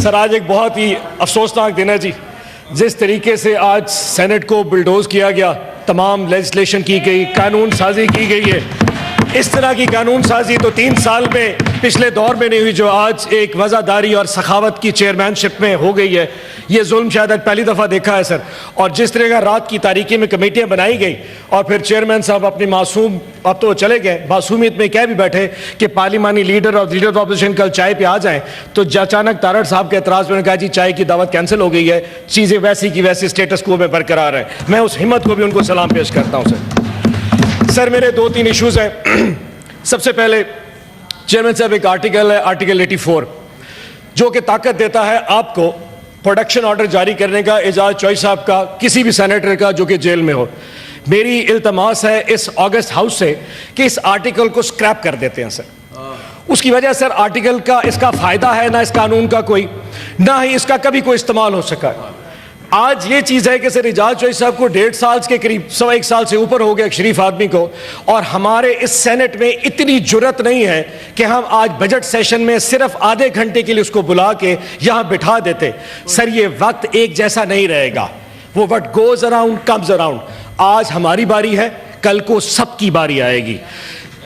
سر آج ایک بہت ہی افسوسناک دن ہے جی. جس طریقے سے آج سینٹ کو بلڈوز کیا گیا, تمام لیجسلیشن کی گئی, قانون سازی کی گئی ہے, اس طرح کی قانون سازی تو 3 سال میں پچھلے دور میں نہیں ہوئی جو آج ایک وزاداری اور سخاوت کی چیئرمین شپ میں ہو گئی ہے. یہ ظلم شاید پہلی دفعہ دیکھا ہے سر. اور جس طرح کا رات کی تاریکی میں کمیٹیاں بنائی گئی اور پھر چیئرمین صاحب اپنی معصوم, اب تو چلے گئے, معصومیت میں کہہ بھی بیٹھے کہ پارلیمانی لیڈر اور لیڈر آف اپوزیشن کل چائے پہ آ جائیں, تو اچانک تارڑ صاحب کے اعتراض میں نے کہا جی چائے کی دعوت کینسل ہو گئی ہے, چیزیں ویسی کی ویسی اسٹیٹس کو میں برقرار ہے. میں اس ہمت کو بھی ان کو سلام پیش کرتا ہوں سر. سر میرے 2-3 ایشوز ہیں. سب سے پہلے چیئرمین صاحب ایک آرٹیکل ہے, آرٹیکل 84, جو کہ طاقت دیتا ہے آپ کو پروڈکشن آرڈر جاری کرنے کا اعجاز چوئی صاحب کا, کسی بھی سینیٹر کا جو کہ جیل میں ہو. میری التماس ہے اس آگسٹ ہاؤس سے کہ اس آرٹیکل کو سکریپ کر دیتے ہیں سر. اس کی وجہ سر آرٹیکل کا اس کا فائدہ ہے نہ اس قانون کا کوئی, نہ ہی اس کا کبھی کوئی استعمال ہو سکا. آج یہ چیز ہے کہ سر اعجاز چوئی صاحب کو 1.5 سال کے قریب 1.25 سال سے اوپر ہو گیا ایک شریف آدمی کو, اور ہمارے اس سینٹ میں اتنی جرت نہیں ہے کہ ہم آج بجٹ سیشن میں صرف آدھے گھنٹے کے لیے اس کو بلا کے یہاں بٹھا دیتے. سر یہ وقت ایک جیسا نہیں رہے گا, وہ what goes around comes around. آج ہماری باری ہے, کل کو سب کی باری آئے گی.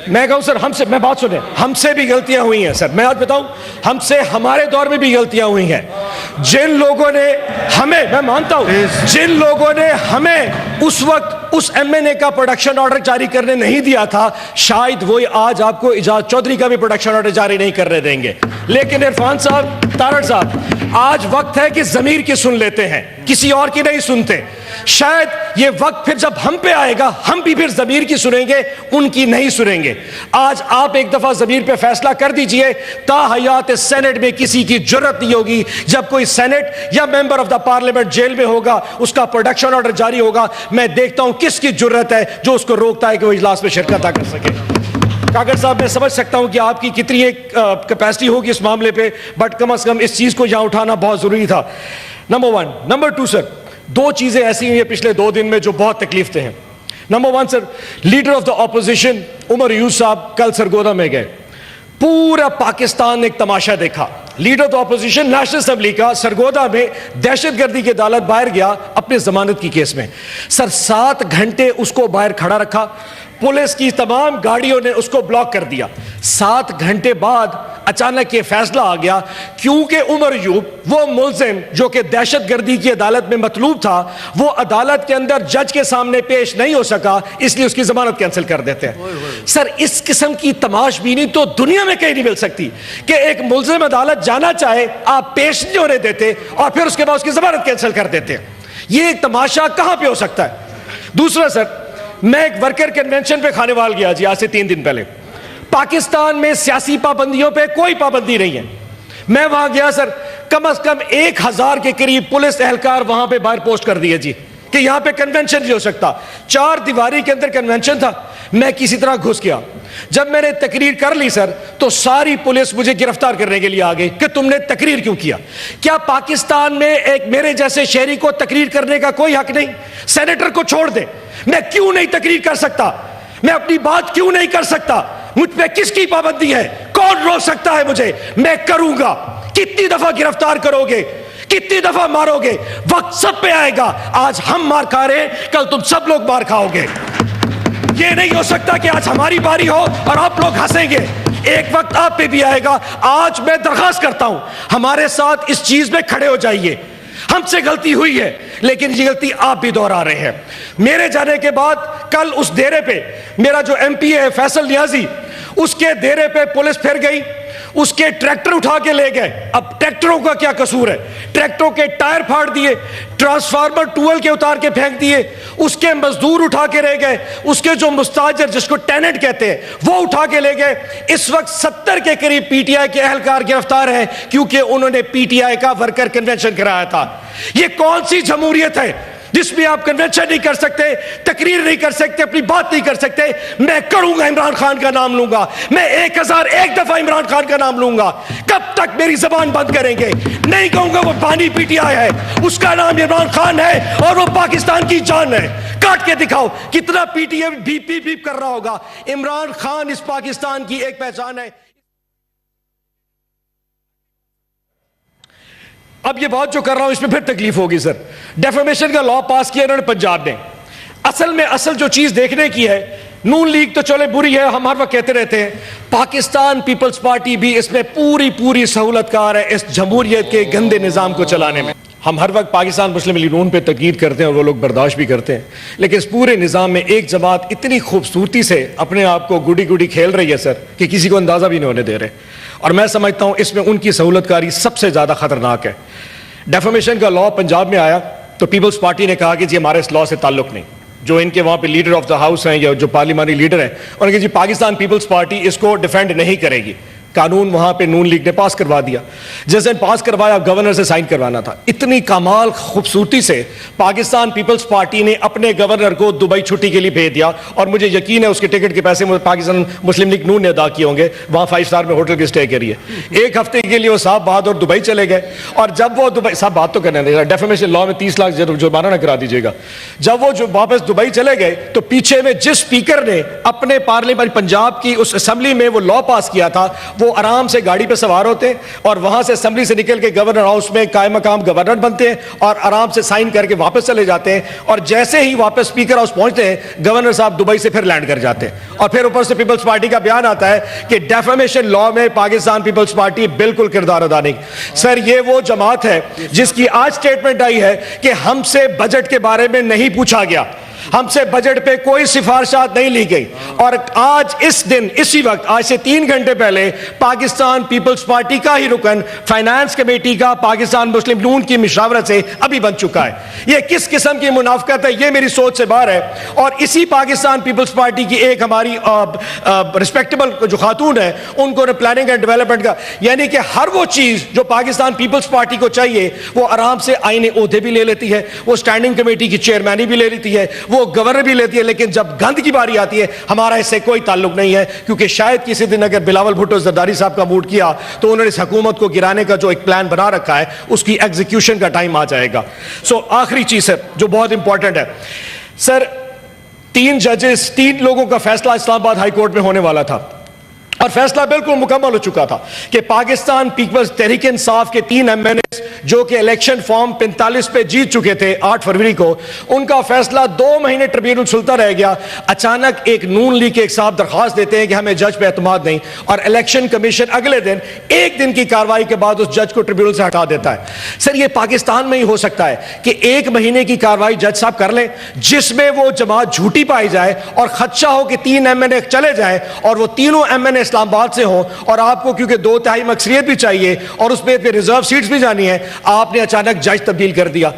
میں کہوں سر ہم سے, میں بات سنیں, ہم سے بھی غلطیاں ہوئی ہیں سر. میں آج بتاؤں, ہم سے ہمارے دور میں بھی غلطیاں ہوئی ہیں. جن لوگوں نے ہمیں, میں مانتا ہوں, جن لوگوں نے ہمیں اس وقت اس ایم این اے کا پروڈکشن آرڈر جاری کرنے نہیں دیا تھا, شاید وہی آج آپ کو اعجاز چودھری کا بھی پروڈکشن آرڈر جاری نہیں کرنے دیں گے. لیکن عرفان صاحب, تارڑ صاحب, آج وقت ہے کہ ضمیر کی سن لیتے ہیں, کسی اور کی نہیں سنتے. شاید یہ وقت پھر جب ہم پہ آئے گا, ہم بھی پھر ضمیر کی سنیں گے, ان کی نہیں سنیں گے. آج آپ ایک دفعہ ضمیر پہ فیصلہ کر دیجئے, تا حیات سینٹ میں کسی کی جرت نہیں ہوگی جب کوئی سینٹ یا ممبر آف دا پارلیمنٹ جیل میں ہوگا, اس کا پروڈکشن آرڈر جاری ہوگا, میں دیکھتا ہوں کس کی جرت ہے جو اس کو روکتا ہے کہ وہ اجلاس میں شرکت نہ کر سکے. کاکڑ صاحب, میں سمجھ سکتا ہوں کہ آپ کی کتنی ایک کیپیسٹی ہوگی اس معاملے پہ, بٹ کم از کم اس چیز کو یہاں اٹھانا بہت ضروری تھا. نمبر 1. نمبر 2 سر, 2 چیزیں ایسی ہوئی ہیں پچھلے 2 دن میں جو بہت تکلیف دہ ہیں. Number 1 sir, leader of the opposition Umar Younis صاحب کل سرگودا میں گئے. پورا پاکستان نے ایک تماشا دیکھا. Leader of the opposition national assembly کا سرگودا میں دہشت گردی کی عدالت باہر گیا اپنے ضمانت کی کیس میں. سر 7 گھنٹے اس کو باہر کھڑا رکھا, پولیس کی تمام گاڑیوں نے اس کو بلاک کر دیا. 7 گھنٹے بعد اچانک یہ فیصلہ آ گیا, کیونکہ عمر ایوب وہ ملزم جو کہ دہشت گردی کی عدالت میں مطلوب تھا, وہ عدالت کے اندر جج کے سامنے پیش نہیں ہو سکا, اس لیے اس کی ضمانت کینسل کر دیتے ہیں. سر اس قسم کی تماش بینی تو دنیا میں کہیں نہیں مل سکتی کہ ایک ملزم عدالت جانا چاہے, آپ پیش نہیں ہونے دیتے اور پھر اس کے بعد اس کی ضمانت کینسل کر دیتے ہیں. یہ ایک تماشا کہاں پہ ہو سکتا ہے؟ دوسرا سر, میں ایک ورکر کنونشن پہ کھانے وال گیا جی آج سے 3 دن پہلے. پاکستان میں سیاسی پابندیوں پہ کوئی پابندی نہیں ہے. میں وہاں گیا سر, کم از کم 1000 کے قریب پولیس اہلکار وہاں پہ باہر پوسٹ کر دیے جی کہ یہاں پہ کنونشن نہیں ہو سکتا. 4 دیواری کے اندر کنونشن تھا. میں کسی طرح گھس گیا. جب میں نے تقریر کر لی سر, تو ساری پولیس مجھے گرفتار کرنے کے لیے آ گئی کہ تم نے تقریر کیوں کیا. کیا پاکستان میں ایک میرے جیسے شہری کو تقریر کرنے کا کوئی حق نہیں؟ سینیٹر کو چھوڑ دے, میں کیوں نہیں تقریر کر سکتا؟ میں اپنی بات کیوں نہیں کر سکتا؟ مجھ پہ کس کی پابندی ہے؟ کون روک سکتا ہے مجھے؟ میں کروں گا. کتنی دفعہ گرفتار کرو گے, کتنی دفعہ مارو گے؟ وقت سب پہ آئے گا. آج ہم مار کھا رہے ہیں, کل تم سب لوگ مار کھاؤ گے. یہ نہیں ہو سکتا کہ آج ہماری باری ہو اور آپ لوگ ہنسیں گے. ایک وقت آپ پہ بھی آئے گا. آج میں درخواست کرتا ہوں, ہمارے ساتھ اس چیز میں کھڑے ہو جائیے. ہم سے غلطی ہوئی ہے, لیکن یہ غلطی آپ بھی دہرا رہے ہیں. میرے جانے کے بعد کل اس ڈیرے پہ میرا جو ایم پی ہے فیصل نیازی, اس کے ڈیرے پہ پولیس پھر گئی, اس کے ٹریکٹر اٹھا کے لے گئے. اب ٹریکٹروں کا کیا قصور ہے؟ ٹریکٹروں کے ٹائر پھاڑ دیے, ٹرانسفارمر ٹویل کے اتار کے پھینک دیے, اس کے مزدور اٹھا کے رہ گئے, اس کے جو مستاجر جس کو ٹیننٹ کہتے ہیں وہ اٹھا کے لے گئے. اس وقت 70 کے قریب پی ٹی آئی کے اہلکار گرفتار ہیں کیونکہ انہوں نے پی ٹی آئی کا ورکر کنونشن کرایا تھا. یہ کون سی جمہوریت ہے جس میں آپ کنونشن نہیں کر سکتے, تقریر نہیں کر سکتے, اپنی بات نہیں کر سکتے؟ میں کروں گا, عمران خان کا نام لوں گا, میں 1001 دفعہ عمران خان کا نام لوں گا. کب تک میری زبان بند کریں گے؟ نہیں کہوں گا وہ بانی پی ٹی آئی ہے, اس کا نام عمران خان ہے اور وہ پاکستان کی جان ہے. کاٹ کے دکھاؤ کتنا P T I beep beep beep کر رہا ہوگا. عمران خان اس پاکستان کی ایک پہچان ہے. اب یہ بات جو کر رہا ہوں اس میں پھر تکلیف ہوگی سر. ڈیفیمیشن کا لا پاس کیا انہوں نے پنجاب نے. اصل جو چیز دیکھنے کی ہے, نون لیگ تو چلے بری ہے, ہم ہر وقت کہتے رہتے ہیں, پاکستان پیپلز پارٹی بھی اس میں پوری سہولت کار ہے اس جمہوریت کے گندے نظام کو چلانے میں. ہم ہر وقت پاکستان مسلم لیگ نون پہ تنقید کرتے ہیں اور وہ لوگ برداشت بھی کرتے ہیں, لیکن اس پورے نظام میں ایک جماعت اتنی خوبصورتی سے اپنے آپ کو گڈی کھیل رہی ہے سر کہ کسی کو اندازہ بھی نہیں ہونے دے رہے. اور میں سمجھتا ہوں اس میں ان کی سہولت کاری سب سے زیادہ خطرناک ہے. ڈیفیمیشن کا لا پنجاب میں آیا تو پیپلز پارٹی نے کہا کہ جی ہمارے اس لا سے تعلق نہیں. جو ان کے وہاں پہ لیڈر آف دا ہاؤس ہیں یا جو پارلیمانی لیڈر ہیں انہوں نے کہا جی پاکستان پیپلز پارٹی اس کو ڈیفینڈ نہیں کرے گی. قانون وہاں پہ نون لیگ نے پاس کروا دیا. جس دن پاس کروایا گورنر سے سائن کروانا تھا. اتنی کمال خوبصورتی سے پاکستان پیپلز پارٹی نے اپنے گورنر کو دبئی چھٹی کے لیے بھیج دیا, اور مجھے یقین ہے اس کے ٹکٹ کے پیسے پاکستان مسلم لیگ نون نے ادا کیے ہوں گے. وہاں 5 اسٹار میں ہوٹل کی اسٹے کری ہے. 1 ہفتے کے لیے وہ صاحب بعد اور دبئی چلے گئے, اور جب وہ دبئی صاحب بات تو کرنے دے, ڈیفیمیشن لا میں 30 لاکھ جرمانہ نہ کرا دیجیے گا. جب وہ جو واپس دبئی چلے گئے تو پیچھے میں جس اسپیکر نے اپنے پارلیمنٹ پنجاب کی اس اسمبلی میں وہ لا پاس کیا تھا, وہ آرام سے گاڑی پہ سوار ہوتے ہیں اور وہاں سے اسمبلی سے نکل کے گورنر ہاؤس میں قائم مقام گورنر بنتے ہیں اور آرام سے سائن کر کے واپس چلے جاتے ہیں. اور جیسے ہی واپس اسپیکر ہاؤس پہنچتے ہیں گورنر صاحب دبئی سے پھر لینڈ کر جاتے ہیں, اور پھر اوپر سے پیپلز پارٹی کا بیان آتا ہے کہ ڈیفیمیشن لا میں پاکستان پیپلز پارٹی بالکل کردار ادا نہیں. سر یہ وہ جماعت ہے جس کی آج سٹیٹمنٹ آئی ہے کہ ہم سے بجٹ کے بارے میں نہیں پوچھا گیا, ہم سے بجٹ پہ کوئی سفارشات نہیں لی گئی. اور آج اس دن اسی وقت آج سے 3 گھنٹے پہلے پاکستان پیپلز پارٹی کا ہی رکن فائنانس کمیٹی کا پاکستان مسلم نون کی مشاورت سے ابھی بن چکا ہے. یہ کس قسم کی منافقت ہے, یہ میری سوچ سے باہر ہے. اور اسی پاکستان پیپلز پارٹی کی ایک ہماری ریسپیکٹیبل جو خاتون ہے, ان کو پلاننگ اینڈ ڈیولپمنٹ کا, یعنی کہ ہر وہ چیز جو پاکستان پیپلز پارٹی کو چاہیے وہ آرام سے آئین عہدے بھی لے لیتی ہے, وہ اسٹینڈنگ کمیٹی کی چیئرمینی بھی لے لیتی ہے, وہ گورنر بھی لیتی ہے. لیکن جب گند کی باری آتی ہے ہمارا اس سے کوئی تعلق نہیں ہے, کیونکہ شاید کسی دن اگر بلاول بھٹو زرداری صاحب کا موڈ کیا تو انہوں نے اس حکومت کو گرانے کا جو ایک پلان بنا رکھا ہے اس کی ایگزیکیوشن کا ٹائم آ جائے گا. آخری چیز ہے جو بہت امپورٹنٹ ہے سر, 3 ججز 3 لوگوں کا فیصلہ اسلام آباد ہائی کورٹ میں ہونے والا تھا, اور فیصلہ بالکل مکمل ہو چکا تھا کہ پاکستان پیپلز تحریک انصاف کے 3 ایم این ایز جو کہ الیکشن فارم 45 پہ جیت چکے تھے 8 فروری کو, ان کا فیصلہ 2 مہینے ٹریبیونل سلطہ رہ گیا. اچانک ایک نون لیگ کے ایک صاحب درخواست دیتے ہیں کہ ہمیں جج پہ اعتماد نہیں, اور الیکشن کمیشن اگلے دن 1 دن کی کاروائی کے بعد اس جج کو ٹریبیونل سے ہٹا دیتا ہے. سر یہ پاکستان میں ہی ہو سکتا ہے کہ 1 مہینے کی کاروائی جج صاحب کر لیں جس میں وہ جماعت جھوٹی پائی جائے, اور خدشہ ہو کہ 3 ایم این اے چلے جائیں اور وہ تینوں ایم این اے اسلام آباد سے ہوں, اور آپ کو کیونکہ 2/3 اکثریت بھی چاہیے اور اس میں ریزرو سیٹس بھی جانی ہے, آپ نے اچانک جج تبدیل کر دیا.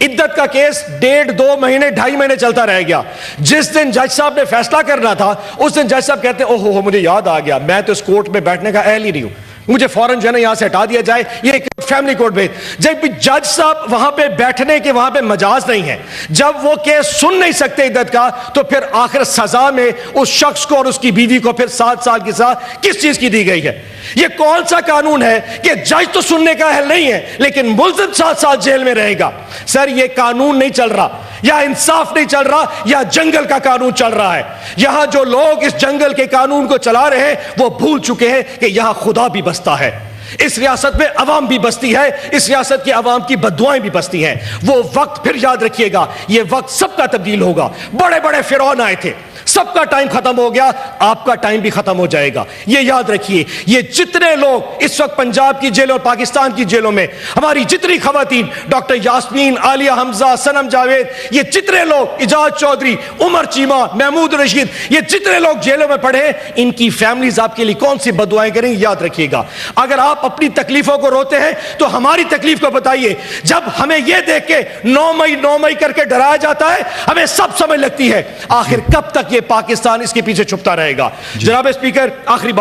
عدت کا کیس 1.5-2 مہینے 2.5 مہینے چلتا رہ گیا. جس دن جج صاحب نے فیصلہ کرنا تھا اس دن جج صاحب کہتے ہیں اوہ مجھے یاد آ گیا, میں تو اس کورٹ میں بیٹھنے کا اہل ہی نہیں ہوں, مجھے فوراً جو ہے نا یہاں سے ہٹا دیا جائے, یہ ایک فیملی کورٹ میں. جب جج صاحب وہاں پہ بیٹھنے کے وہاں پہ مجاز نہیں ہے, جب وہ کیس سن نہیں سکتے عدت کا, تو پھر آخر سزا میں اس شخص کو اور اس کی بیوی کو پھر 7 سال کی سزا کس چیز کی دی گئی ہے؟ یہ کون سا قانون ہے کہ جج تو سننے کا اہل نہیں ہے لیکن ملزم 7 سال جیل میں رہے گا؟ سر یہ قانون نہیں چل رہا, یا انصاف نہیں چل رہا, یا جنگل کا قانون چل رہا ہے. یہاں جو لوگ اس جنگل کے قانون کو چلا رہے ہیں وہ بھول چکے ہیں کہ یہاں خدا بھی بستا ہے, اس ریاست میں عوام بھی بستی ہے, اس ریاست کی عوام کی بددعائیں بھی بستی ہیں. وہ وقت پھر یاد رکھیے گا, یہ وقت سب کا تبدیل ہوگا. بڑے بڑے فرعون آئے تھے, سب کا ٹائم ختم ہو گیا, آپ کا ٹائم بھی ختم ہو جائے گا. یہ یاد رکھیے. یہ جتنے لوگ اس وقت پنجاب کی جیلوں اور پاکستان کی جیلوں میں, ہماری جتنی خواتین, ڈاکٹر یاسمین, عالیہ حمزہ, سنم جاوید, یہ جتنے لوگ, اجاز چودھری, عمر چیمہ, محمود رشید, یہ جتنے لوگ جیلوں میں پڑے ہیں, ان کی فیملیز آپ کے لیے کون سی بددعائیں کریں, یاد رکھیے گا. اگر آپ اپنی تکلیفوں کو روتے ہیں تو ہماری تکلیف کو بتائیے. جب ہمیں یہ دیکھ کے 9 مئی کر کے ڈرایا جاتا ہے, ہمیں سب سمجھ لگتی ہے آخر کب تک یہ پاکستان اس کے پیچھے چھپتا رہے گا. جناب اسپیکر, آخری بات